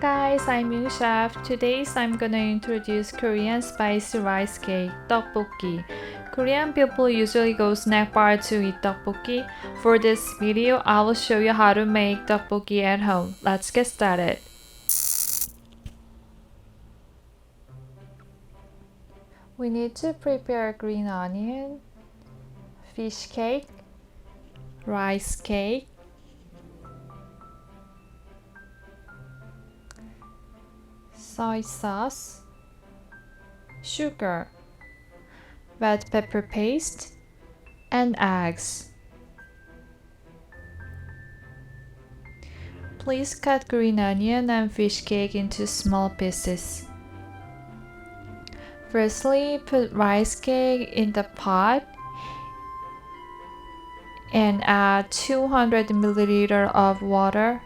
guys, I'm Yoon Chef. Today I'm gonna introduce Korean spicy rice cake, tteokbokki. Korean people usually go snack bar to eat tteokbokki. For this video, I will show you how to make tteokbokki at home. Let's get started. We need to prepare green onion, fish cake, rice cake, soy sauce, sugar, red pepper paste, and eggs. Please cut green onion and fish cake into small pieces. Firstly, put rice cake in the pot and add 200 ml of water.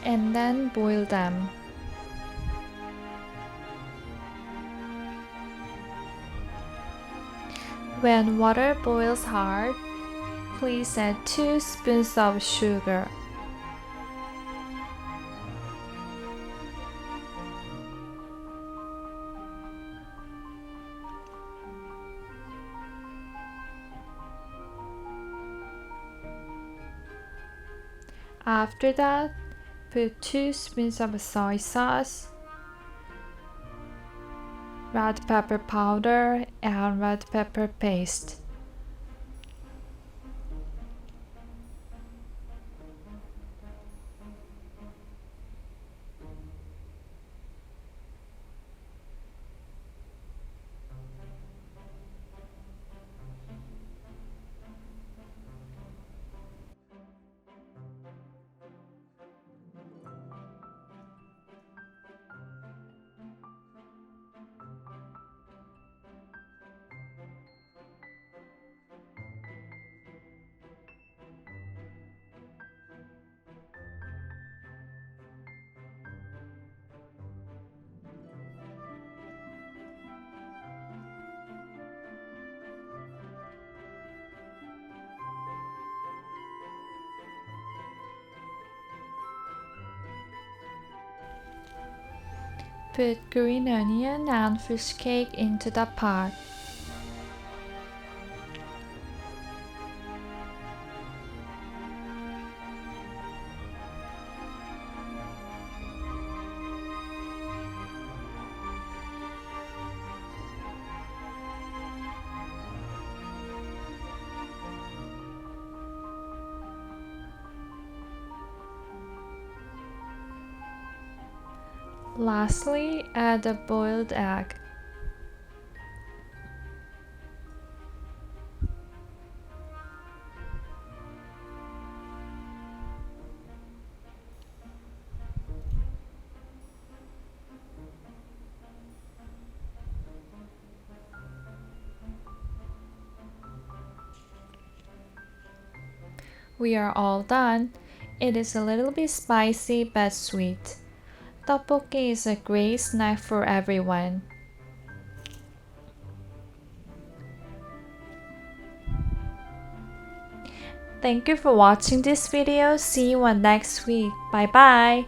And then boil them. When water boils hard, please add 2 spoons of sugar. After that, put 2 spoons of soy sauce, red pepper powder, and red pepper paste. Put green onion and fish cake into the pot. Lastly, add a boiled egg. We are all done. It is a little bit spicy but sweet. Tteokbokki is a great snack for everyone. Thank you for watching this video. See you on next week. Bye bye.